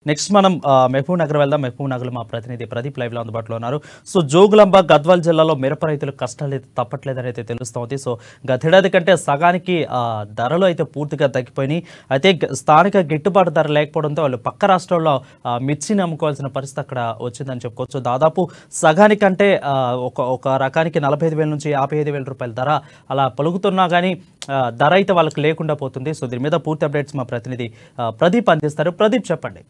Next మనం మహబూబ్ నగర్ వెళ్దాం. మహబూబ్ నగర్ మా ప్రతినిధి ప్రదీప్ లైవ్ లో అందుబాటులో ఉన్నారు. సో జోగులాంబ గద్వాల్ జిల్లాలో మిరప రైతులు కష్టాలు అయితే తప్పట్లేదని అయితే తెలుస్తోంది. సో గతేడాది కంటే సగానికి ధరలు అయితే పూర్తిగా తగ్గిపోయినాయి. అయితే స్థానిక గిట్టుబాటు ధర లేకపోవడంతో వాళ్ళు పక్క రాష్ట్రాల్లో మిర్చిని అమ్ముకోవాల్సిన పరిస్థితి అక్కడ వచ్చిందని చెప్పుకోవచ్చు. దాదాపు సగానికంటే ఒక రకానికి 45,000 నుంచి 55,000 రూపాయల ధర అలా పలుకుతున్నా కానీ ధర అయితే వాళ్ళకి లేకుండా పోతుంది. సో దీని మీద పూర్తి అప్డేట్స్ మా ప్రతినిధి ప్రదీప్ అందిస్తారు. ప్రదీప్ చెప్పండి.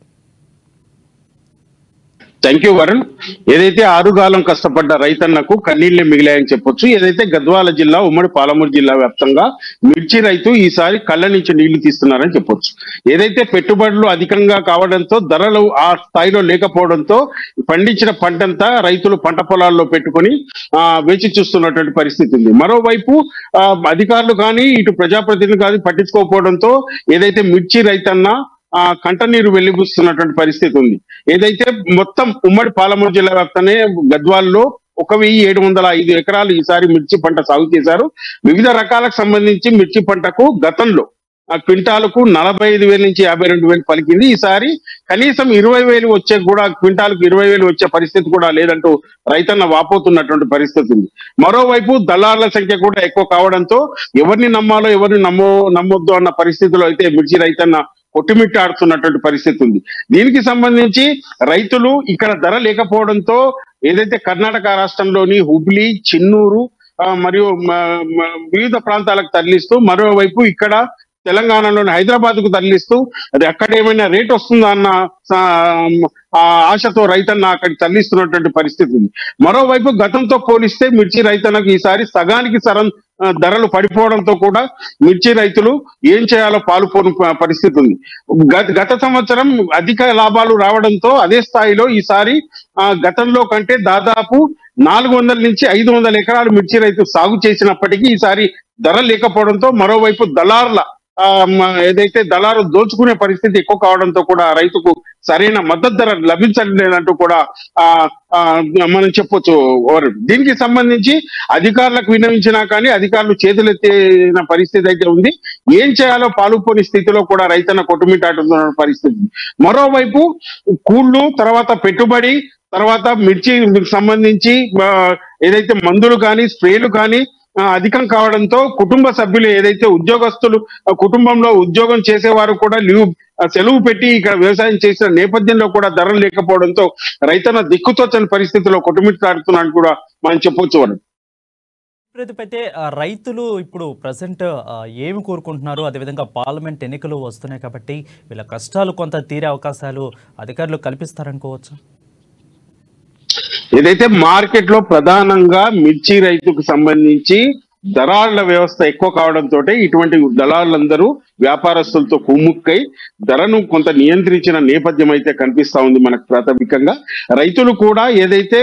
Thank you Varun. ఏదైతే ఆరుగాలం కష్టపడ్డ రైతన్నకు కన్నీళ్లే మిగిలాయని చెప్పొచ్చు. ఏదైతే గద్వాల జిల్లా ఉమ్మడి పాలమూరు జిల్లా వ్యాప్తంగా మిర్చి రైతు ఈసారి కళ్ళ నుంచి నీళ్లు తీస్తున్నారని చెప్పొచ్చు. ఏదైతే పెట్టుబడులు అధికంగా కావడంతో ధరలు ఆ స్థాయిలో లేకపోవడంతో పండించిన పంటంతా రైతులు పంట పొలాల్లో పెట్టుకొని వేచి చూస్తున్నటువంటి పరిస్థితి ఉంది. మరోవైపు అధికారులు కానీ ఇటు ప్రజాప్రతినిధులు కానీ పట్టించుకోకపోవడంతో ఏదైతే మిర్చి రైతన్న కంటనీరు వెళ్లిబుస్తున్నటువంటి పరిస్థితి ఉంది. ఏదైతే మొత్తం ఉమ్మడి పాలమూరు జిల్లా వ్యాప్తనే గద్వాల్లో 1,705 ఎకరాలు ఈసారి మిర్చి పంట సాగు చేశారు. వివిధ రకాలకు సంబంధించి మిర్చి పంటకు గతంలో క్వింటాలకు 45,000 నుంచి 52,000 పలికింది. ఈసారి కనీసం 20,000 వచ్చే కూడా క్వింటాలకు 20,000 వచ్చే పరిస్థితి కూడా లేదంటూ రైతన్న వాపోతున్నటువంటి పరిస్థితి ఉంది. మరోవైపు దళారుల సంఖ్య కూడా ఎక్కువ కావడంతో ఎవరిని నమ్మాలో ఎవరిని నమ్మొద్దు అన్న పరిస్థితిలో అయితే మిర్చి రైతన్న కొట్టుమిట్టాడుతున్నటువంటి పరిస్థితి ఉంది. దీనికి సంబంధించి రైతులు ఇక్కడ ధర లేకపోవడంతో ఏదైతే కర్ణాటక రాష్ట్రంలోని హుబ్లీ, చిన్నూరు మరియు వివిధ ప్రాంతాలకు తరలిస్తూ, మరోవైపు ఇక్కడ తెలంగాణలోని హైదరాబాద్ కు తరలిస్తూ అది అక్కడ ఏమైనా రేట్ వస్తుందా అన్న ఆశతో రైతన్న అక్కడికి తరలిస్తున్నటువంటి పరిస్థితి ఉంది. మరోవైపు గతంతో పోలిస్తే మిర్చి రైతన్నకు ఈసారి సగానికి ధరలు పడిపోవడంతో కూడా మిర్చి రైతులు ఏం చేయాలో పాలుపోని పరిస్థితి ఉంది. గత సంవత్సరం అధిక లాభాలు రావడంతో అదే స్థాయిలో ఈసారి గతంలో కంటే దాదాపు 400 నుంచి 500 ఎకరాలు మిర్చి రైతు సాగు చేసినప్పటికీ ఈసారి ధర లేకపోవడంతో మరోవైపు దళారుల ఏదైతే దళారు దోచుకునే పరిస్థితి ఎక్కువ కావడంతో కూడా రైతుకు సరైన మద్దతు ధర లభించలేదంటూ కూడా మనం చెప్పొచ్చు. దీనికి సంబంధించి అధికారులకు విన్నవించినా కానీ అధికారులు చేతులెత్తిన పరిస్థితి అయితే ఉంది. ఏం చేయాలో పాలుపోని స్థితిలో కూడా రైతన్న కొట్టుమిట్టాడుతున్న పరిస్థితి. మరోవైపు కూళ్ళు, తర్వాత పెట్టుబడి, తర్వాత మిర్చి సంబంధించి ఏదైతే మందులు కానీ స్ప్రేలు కానీ అధికం కావడంతో కుటుంబ సభ్యులు ఏదైతే ఉద్యోగస్తులు కుటుంబంలో ఉద్యోగం చేసేవారు కూడా సెలవు పెట్టి ఇక్కడ వ్యవసాయం చేసిన నేపథ్యంలో కూడా ధరలు లేకపోవడంతో రైతన్న దిక్కుతోచని పరిస్థితిలో కొట్టుమిట్టాడుతున్నాడు కూడా మనం చెప్పొచ్చు. అయితే రైతులు ఇప్పుడు ప్రజెంట్ ఏమి కోరుకుంటున్నారు? అదేవిధంగా పార్లమెంట్ ఎన్నికలు వస్తున్నాయి కాబట్టి వీళ్ళ కష్టాలు కొంత తీరే అవకాశాలు అధికారులు కల్పిస్తారనుకోవచ్చు. ఏదైతే మార్కెట్ లో ప్రధానంగా మిర్చి రైతుకు సంబంధించి దళారుల వ్యవస్థ ఎక్కువ కావడంతో ఇటువంటి దళారులందరూ వ్యాపారస్తులతో కుమ్ముక్కై ధరను కొంత నియంత్రించిన నేపథ్యం అయితే కనిపిస్తా ఉంది మనకు. ప్రాథమికంగా రైతులు కూడా ఏదైతే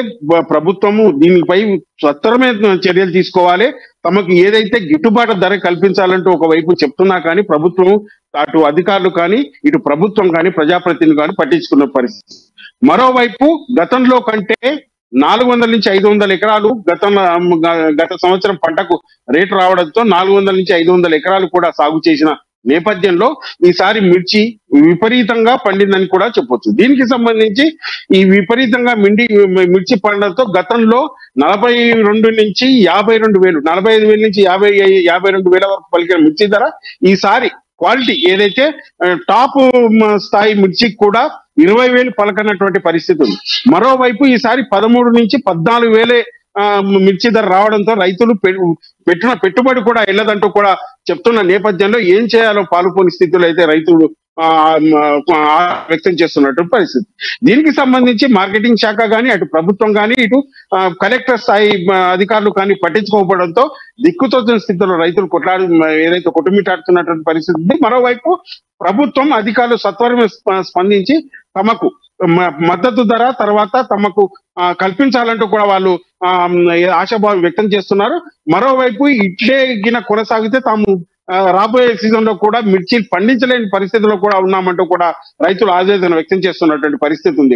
ప్రభుత్వము దీనిపై సత్వరమైన చర్యలు తీసుకోవాలి, తమకు ఏదైతే గిట్టుబాటు ధర కల్పించాలంటూ ఒకవైపు చెప్తున్నా కానీ ప్రభుత్వం అటు అధికారులు కానీ ఇటు ప్రభుత్వం కానీ ప్రజాప్రతినిధులు కానీ పట్టించుకున్న పరిస్థితి. మరోవైపు గతంలో కంటే 400 నుంచి 500 ఎకరాలు గత సంవత్సరం పంటకు రేటు రావడంతో 400 నుంచి 500 ఎకరాలు కూడా సాగు చేసిన నేపథ్యంలో ఈసారి మిర్చి విపరీతంగా పండిందని కూడా చెప్పొచ్చు. దీనికి సంబంధించి ఈ విపరీతంగా మిర్చి పండడంతో గతంలో 42 నుంచి 52,000, 45,000 నుంచి 52,000 వరకు పలికిన మిర్చి ధర ఈసారి క్వాలిటీ ఏదైతే టాప్ స్థాయి మిర్చికి కూడా 20,000 పలకనటువంటి పరిస్థితి ఉంది. మరోవైపు ఈసారి 13 నుంచి 14,000 మిర్చి ధర రావడంతో రైతులు పెట్టిన పెట్టుబడి కూడా వెళ్ళదంటూ కూడా చెప్తున్న నేపథ్యంలో ఏం చేయాలో పాలుపోని స్థితిలో అయితే రైతులు వ్యక్తం చేస్తున్నటువంటి పరిస్థితి. దీనికి సంబంధించి మార్కెటింగ్ శాఖ కానీ అటు ప్రభుత్వం కానీ ఇటు కలెక్టర్ స్థాయి అధికారులు కానీ పట్టించుకోకపోవడంతో దిక్కుతోచిన స్థితిలో రైతులు ఏదైతే కొట్టుమిట్టాడుతున్నటువంటి పరిస్థితి ఉంది. మరోవైపు ప్రభుత్వం అధికారులు సత్వరమే స్పందించి తమకు మద్దతు ధర తర్వాత తమకు కల్పించాలంటూ కూడా వాళ్ళు ఆశాభావం వ్యక్తం చేస్తున్నారు. మరోవైపు ఇట్లే కొనసాగితే తాము రాబోయే సీజన్ లో కూడా మిర్చి పండించలేని పరిస్థితిలో కూడా ఉన్నామంటూ కూడా రైతులు ఆవేదన వ్యక్తం చేస్తున్నటువంటి పరిస్థితి ఉంది.